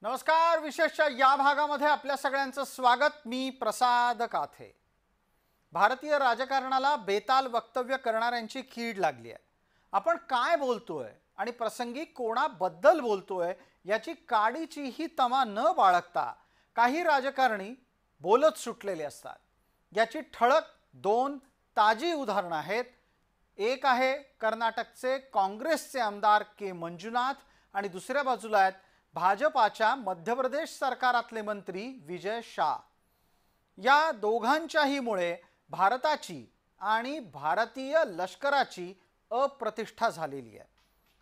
नमस्कार. विशेषच्या या भागामध्ये आपल्या सगळ्यांचं स्वागत. मी प्रसाद काथे. भारतीय राजकारणाला बेताल वक्तव्य करणाऱ्यांची कीड लागली आहे. आपण काय बोलतोय आणि प्रसंगी कोणाबद्दल बोलतोय याची काडीचीही तमा न बाळगता काही राजकारणी बोलत सुटलेले असतात. याची ठळक दोन ताजी उदाहरणं आहेत. एक आहे कर्नाटकचे काँग्रेसचे आमदार के मंजुनाथ आणि दुसऱ्या बाजूला आहेत भाजपाच्या मध्य प्रदेश सरकारातले मंत्री विजय शाह. या दोघांच्याही मुळे भारताची आणि भारतीय लष्कराची अप्रतिष्ठा झालेली आहे.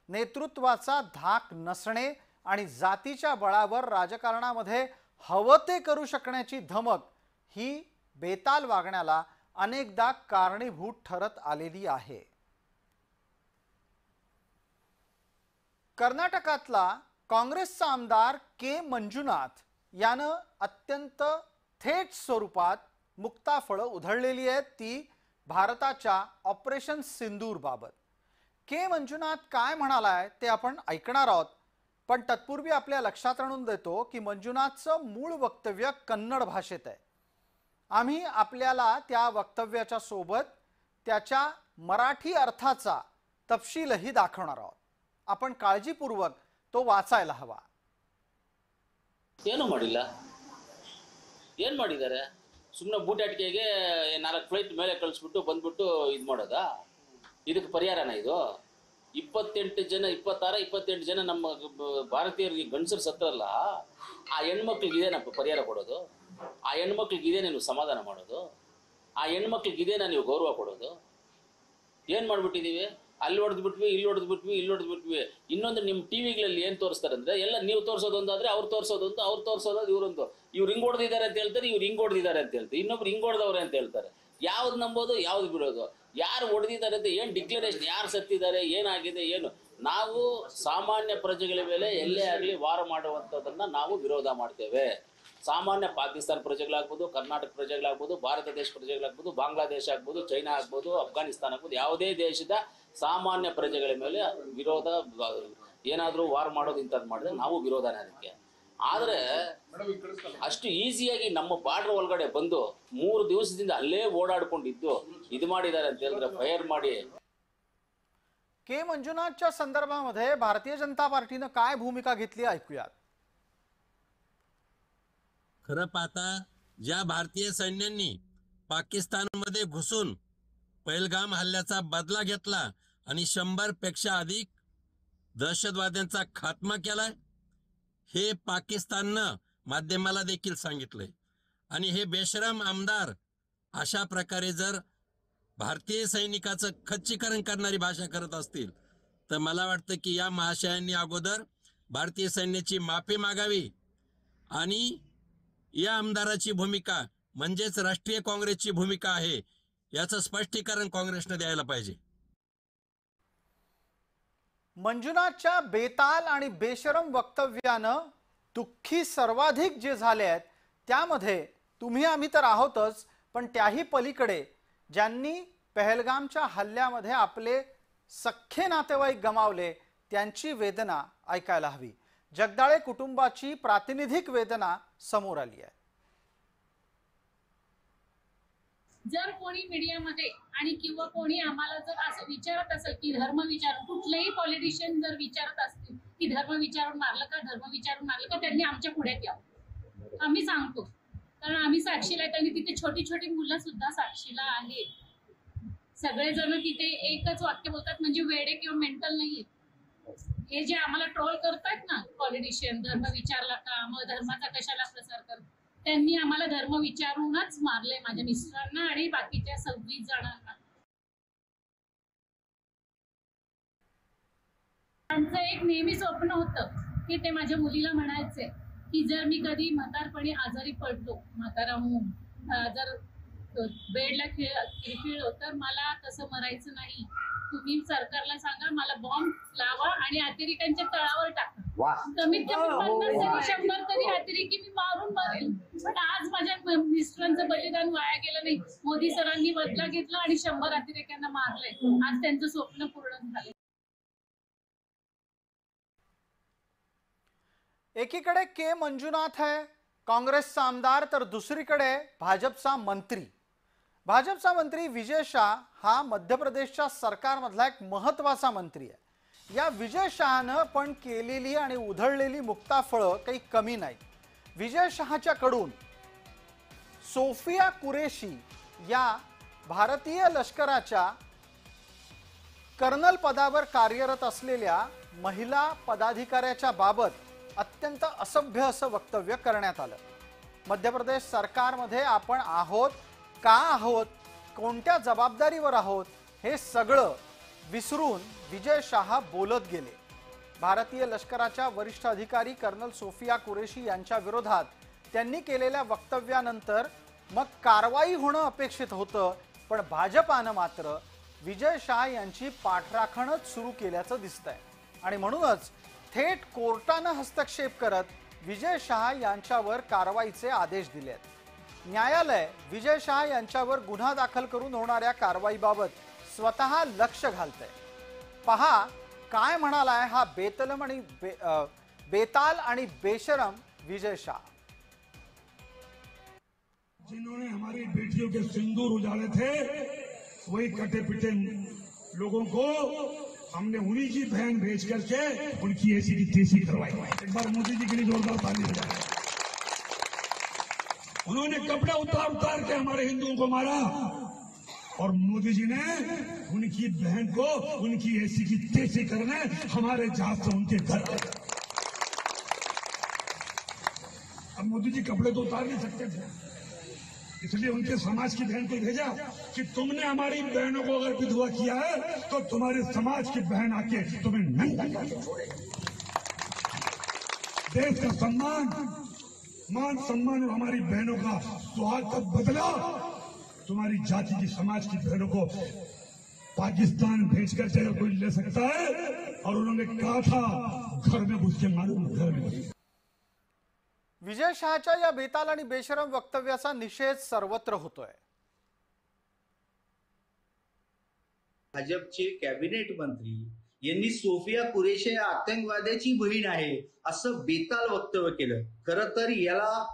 नेतृत्वाचा धाक नसणे आणि जातीच्या बळावर राजकारणामध्ये हवं ते करू शकण्याची धमक ही बेताल वागण्याला अनेकदा कारणीभूत ठरत आलेली आहे. कर्नाटकातला काँग्रेसचा आमदार के मंजुनाथ यानं अत्यंत थेट स्वरूपात मुक्ताफळं उधळलेली आहेत, ती भारताच्या ऑपरेशन सिंदूर बाबत. के मंजुनाथ काय म्हणालाय ते आपण ऐकणार आहोत, पण तत्पूर्वी आपल्या लक्षात आणून देतो की मंजुनाथचं मूळ वक्तव्य कन्नड भाषेत आहे. आम्ही आपल्याला त्या वक्तव्याच्या सोबत त्याच्या मराठी अर्थाचा तपशीलही दाखवणार आहोत. आपण काळजीपूर्वक तो वाचायला हवा. ಏನು ಮಾಡಿಲ್ಲ, ಏನು ಮಾಡಿದ್ದಾರೆ? ಸುಮ್ಮನೆ ಬೂಟಾಟಿಕೆಗೆ 4 ಫ್ಲೈಟ್ ಮೇಲೆ ಕಳಿಸ್ಬಿಟ್ಟು ಬಂದ್ಬಿಟ್ಟು ಇದು ಮಾಡೋದಾ? ಇದಕ್ಕೆ ಪರಿಹಾರನ ಇದು? 28 ಜನ 28 ಜನ ನಮ್ಮ ಭಾರತೀಯರಿಗೆ ಗಂಡಸರು ಸತ್ತರಲ್ಲ, ಆ ಹೆಣ್ಮಕ್ಳಿಗೆ ಇದೇನಪ್ಪ ಪರಿಹಾರ ಕೊಡೋದು? ಆ ಹೆಣ್ಮಕ್ಳಿಗೆ ಇದೇನೇ ನೀವು ಸಮಾಧಾನ ಮಾಡೋದು? ಆ ಹೆಣ್ಮಕ್ಳಿಗೆ ಇದೇನಾ ನೀವು ಗೌರವ ಕೊಡೋದು? ಏನು ಮಾಡಿಬಿಟ್ಟಿದ್ದೀವಿ? ಅಲ್ಲಿ ಹೊಡೆದ್ಬಿಟ್ವಿ, ಇಲ್ಲಿ ಹೊಡೆದ್ಬಿಟ್ವಿ, ಇಲ್ಲಿ ಹೊಡೆದ್ಬಿಟ್ವಿ. ಇನ್ನೊಂದು ನಿಮ್ಮ ಟಿವಿಗಳಲ್ಲಿ ಏನು ತೋರಿಸ್ತಾರೆ ಅಂದರೆ, ಎಲ್ಲ ನೀವು ತೋರಿಸೋದೊಂದಾದರೆ ಅವ್ರು ತೋರಿಸೋದೊಂದು, ಅವ್ರು ತೋರಿಸೋದು ಇವರೊಂದು. ಇವ್ರು ಹಿಂಗೆ ಹೊಡೆದಿದ್ದಾರೆ ಅಂತ ಹೇಳ್ತಾರೆ, ಇವ್ರು ಹಿಂಗೆ ಹೊಡೆದಿದ್ದಾರೆ ಅಂತ ಹೇಳ್ತಾರೆ, ಇನ್ನೊಬ್ರು ಹಿಂಗೆ ಹೊಡೆದವ್ರೆ ಅಂತ ಹೇಳ್ತಾರೆ. ಯಾವ್ದು ನಂಬೋದು, ಯಾವ್ದು ಬಿಡೋದು? ಯಾರು ಹೊಡೆದಿದ್ದಾರೆ ಅಂತ ಏನು ಡಿಕ್ಲರೇಷನ್, ಯಾರು ಸತ್ತಿದ್ದಾರೆ, ಏನಾಗಿದೆ, ಏನು? ನಾವು ಸಾಮಾನ್ಯ ಪ್ರಜೆಗಳ ಮೇಲೆ ಎಲ್ಲೇ ಆಗಲಿ ವಾರ ಮಾಡುವಂಥದ್ದನ್ನು ನಾವು ವಿರೋಧ ಮಾಡ್ತೇವೆ. ಸಾಮಾನ್ಯ ಪಾಕಿಸ್ತಾನ ಪ್ರಜೆಗಳಾಗ್ಬೋದು, ಕರ್ನಾಟಕ ಪ್ರಜೆಗಳಾಗ್ಬೋದು, ಭಾರತ ದೇಶ ಪ್ರಜೆಗಳಾಗ್ಬೋದು, ಬಾಂಗ್ಲಾದೇಶ ಆಗ್ಬೋದು, ಚೈನಾ ಆಗ್ಬೋದು, ಅಫ್ಘಾನಿಸ್ತಾನ ಆಗ್ಬೋದು, ಯಾವುದೇ ದೇಶದ ಸಾಮಾನ್ಯ ಪ್ರಜೆಗಳ ಮೇಲೆ ವಿರೋಧ, ಏನಾದರೂ ವಾರ್ ಮಾಡೋದು ಇಂಥದ್ದು ಮಾಡಿದ್ರೆ ನಾವು ವಿರೋಧನೇ ಅದಕ್ಕೆ. ಆದರೆ ಅಷ್ಟು ಈಸಿಯಾಗಿ ನಮ್ಮ ಬಾರ್ಡರ್ ಒಳಗಡೆ ಬಂದು 3 ದಿವಸದಿಂದ ಅಲ್ಲೇ ಓಡಾಡ್ಕೊಂಡಿದ್ದು ಇದು ಮಾಡಿದ್ದಾರೆ ಅಂತ ಹೇಳಿದ್ರೆ ಫೈರ್ ಮಾಡಿ. के मंजुनाथच्या संदर्भामध्ये भारतीय जनता पार्टीनं काय भूमिका घेतली ऐकूयात. खरं पाहता ज्या भारतीय सैन्यांनी पाकिस्तानमध्ये घुसून पहलगाम हल्ल्याचा बदला घेतला आणि 100 पेक्षा अधिक दहशतवाद्यांचा खात्मा केलाय, हे पाकिस्ताननं माध्यमाला देखील सांगितलंय. आणि हे बेशरम आमदार अशा प्रकारे जर भारतीय सैनिकाचं खच्चीकरण करणारी भाषा करत असतील तर मला वाटतं की या महाशयांनी अगोदर भारतीय सैन्याची माफी मागावी आणि या आमदाराची भूमिका म्हणजेच राष्ट्रीय काँग्रेसची भूमिका आहे याचं स्पष्टीकरण काँग्रेसने द्यायला पाहिजे. मंजुनाथच्या बेताल आणि बेशरम वक्तव्यानं दुःखी सर्वाधिक जे झाले आहेत त्यामध्ये तुम्ही आम्ही तर आहोतच, पण त्याही पलीकडे ज्यांनी पहलगामच्या हल्ल्यामध्ये आपले सख्खे नातेवाईक गमावले त्यांची वेदना ऐकायला हवी. जगदाळे कुटुंबाची प्रातिनिधिक वेदना समोर आली आहे. जर कोणी मीडियामध्ये आणि किंवा कोणी आम्हाला जर असं विचारत असेल की धर्म विचारून, कुठलेही पॉलिटिशियन जर विचारत असतील की धर्म विचारून मारलं का, धर्म विचारून मारलं का, त्यांनी आमच्या पुढ्यात यावं. आम्ही सांगतो, कारण आम्ही साक्षीला आहेत आणि तिथे छोटी छोटी मुलं सुद्धा साक्षीला आहेत. सगळेजण तिथे एकच वाक्य बोलतात, म्हणजे वेडे किंवा मेंटल नाही. हे जे आम्हाला ट्रोल करतात ना पॉलिटिशियन, धर्म विचारला का, मग धर्माचा कशाला प्रसार करतात, त्यांनी आम्हाला धर्म विचारूनच मारले, माझ्या मिस्टरांना आणि बाकीच्या 26 जणांना. त्यांचं एक नेहमी स्वप्न होतं की ते माझ्या मुलीला म्हणायचे की जर मी कधी म्हातारपणी आजारी पडलो, म्हातारा होऊन जर बेडला खिळखिळलो तर मला तसं मरायचं नाही. तुम्ही सरकारला सांगा मला बॉम्ब लावा आणि अतिरेक्यांच्या तळावर टाका. कमीत कमी 50 तरी 100 तरी अतिरेकी मी मारून मारेल. पण आज माझ्या मिस्टरांचं बलिदान वाया गेलं नाही. मोदी सरांनी बदला घेतला आणि 100 अतिरेक्यांना मारले. आज त्यांचं स्वप्न पूर्ण झाले. एकीकडे के मंजुनाथ आहे काँग्रेसचा आमदार, तर दुसरीकडे भाजपचा मंत्री. भाजपचा मंत्री विजय शाह हा मध्य प्रदेशच्या सरकारमधला एक महत्त्वाचा मंत्री आहे. या विजय शहानं पण केलेली आणि उधळलेली मुक्ताफळं काही कमी नाहीत. विजय शहाच्याकडून सोफिया कुरेशी या भारतीय लष्कराच्या कर्नल पदावर कार्यरत असलेल्या महिला पदाधिकाऱ्याच्या बाबत अत्यंत असभ्य असं वक्तव्य करण्यात आलं. मध्य प्रदेश सरकारमध्ये आपण आहोत, का आहोत, कोणत्या जबाबदारीवर आहोत हे सगळं विसरून विजय शाह बोलत गेले. भारतीय लष्कराच्या वरिष्ठ अधिकारी कर्नल सोफिया कुरेशी यांच्या विरोधात त्यांनी केलेल्या वक्तव्यानंतर मग कारवाई होणं अपेक्षित होतं, पण भाजपानं मात्र विजय शाह यांची पाठराखणच सुरू केल्याचं दिसतंय आणि म्हणूनच थेट कोर्टानं हस्तक्षेप करत विजय शाह यांच्यावर कारवाईचे आदेश दिले आहेत. न्यायालय विजय शाह यांच्यावर गुन्हा दाखल करून होणाऱ्या कारवाईबाबत स्वतः लक्ष घालतंय. पहा काय म्हणालाय हा बेताल आणि बेशरम विजय शाह. जिन्होंने हमारी बेटियों के सिंदूर उजाड़े थे, वही कटे पिटे लोगों को हमने उन्हीं की बहन भेज करके उनकी ऐसी की तैसी करवाई. एक बार मोदी जी के लिए जोरदार ताली बजाएं. उन्होंने कपड़े उतार उतार के हमारे हिंदुओं को मारा और मोदी जी ने उनकी बहन को उनकी ऐसी की तैसी करने हमारे जहाज से उनके घर. अब मोदी जी कपड़े तो उतार नहीं सकते थे, इसलिए उनके समाज की बहन को भेजा कि तुमने हमारी बहनों को अगर विधवा किया है तो तुम्हारे समाज की बहन आके तुम्हें नंगा करके छोड़े. देश का सम्मान, मान सम्मान और हमारी बहनों का सुहाग का बदला तुम्हारी जाति की समाज की बहनों को पाकिस्तान भेज कर अगर कोई ले सकता है. और उन्होंने कहा था घर में घुस के मालूम घर में घुस. विजय शहाच्या या बेताल आणि बेशरम वक्तव्याचा निषेध सर्वत्र होतोय. भाजपचे कॅबिनेट मंत्री यांनी सोफिया कुरेशी या आतंकवाद्याची बहीण आहे असं बेताल वक्तव्य केलं. खरं तर याला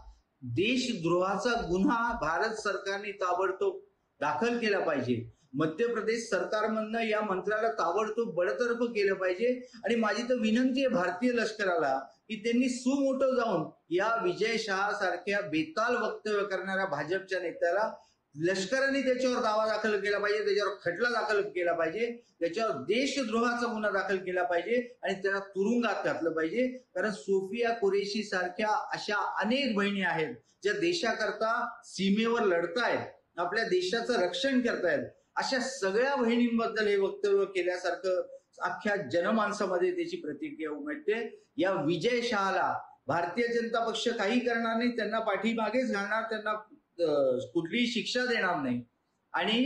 देशद्रोहाचा गुन्हा भारत सरकारने ताबडतोब दाखल केला पाहिजे. मध्य प्रदेश सरकारमधनं या मंत्र्याला ताबडतोब बडतर्फ केलं पाहिजे. आणि माझी तर विनंती आहे भारतीय लष्कराला की त्यांनी सुमोटो जाऊन या विजय शहा सारख्या बेताल वक्तव्य करणाऱ्या भाजपच्या नेत्याला लष्कराने त्याच्यावर दावा दाखल केला पाहिजे, त्याच्यावर खटला दाखल केला पाहिजे, त्याच्यावर देशद्रोहाचा गुन्हा दाखल केला पाहिजे आणि त्याला तुरुंगात घातलं पाहिजे. कारण सोफिया कुरेशी सारख्या अशा अनेक बहिणी आहेत ज्या देशाकरता सीमेवर लढतायत, आपल्या देशाचं रक्षण करतायत. अशा सगळ्या बहिणींबद्दल हे वक्तव्य केल्यासारखं अख्ख्या जनमानसामध्ये त्याची प्रतिक्रिया उमटते. या विजय शहाला भारतीय जनता पक्ष काही करणार नाही, त्यांना पाठीमागेच घालणार, त्यांना कुठलीही शिक्षा देणार नाही. आणि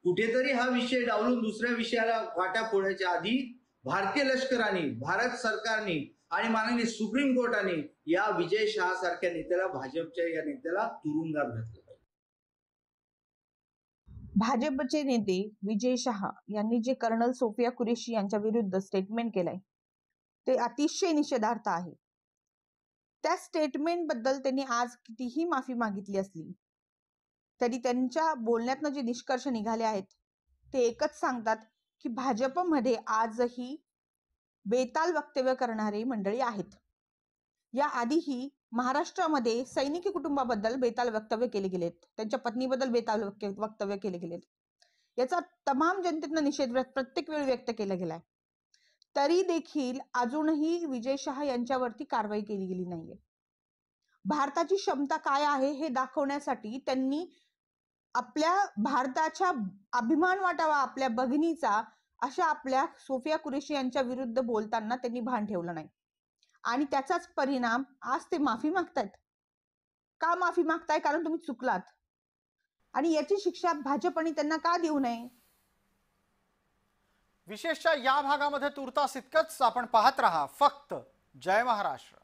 कुठेतरी हा विषय डावलून दुसऱ्या विषयाला वाटा फोडायच्या आधी भारतीय लष्कराने, भारत सरकारने आणि माननीय सुप्रीम कोर्टाने या विजय शहा सारख्या नेत्याला, भाजपच्या या नेत्याला तुरुंगात घातलं पाहिजे. भाजपचे नेते विजय शहा यांनी जे कर्नल सोफिया कुरेशी यांच्या विरुद्ध स्टेटमेंट केलंय ते अतिशय निषेधार्थ आहे. त्या स्टेटमेंट बद्दल त्यांनी आज कितीही माफी मागितली असली तरी त्यांच्या बोलण्यातनं जे निष्कर्ष निघाले आहेत ते एकच सांगतात की भाजपमध्ये आजही बेताल वक्तव्य करणारी मंडळी आहेत. या आधीही महाराष्ट्रामध्ये सैनिकी कुटुंबाबद्दल बेताल वक्तव्य केले गेलेत, त्यांच्या पत्नीबद्दल बेताल वक्तव्य केले गेलेत. याचा तमाम जनतेनं निषेध प्रत्येक वेळी व्यक्त केला गेलाय. तरी देखील अजूनही विजय शहा यांच्यावरती कारवाई केली गेली नाहीये. भारताची क्षमता काय आहे हे दाखवण्यासाठी त्यांनी आपल्या भारताच्या अभिमान वाटावा आपल्या भगिनीचा, अशा आपल्या सोफिया कुरेशी यांच्या विरुद्ध बोलताना त्यांनी भान ठेवलं नाही. आणि त्याचाच परिणाम आज ते माफी मागतायत. का माफी मागताय? कारण तुम्ही चुकलात आणि याची शिक्षा भाजपने त्यांना का देऊ नये. विशेषतः या भागामध्ये तुर्तास इतकंच. आपण पाहत रहा फक्त जय महाराष्ट्र.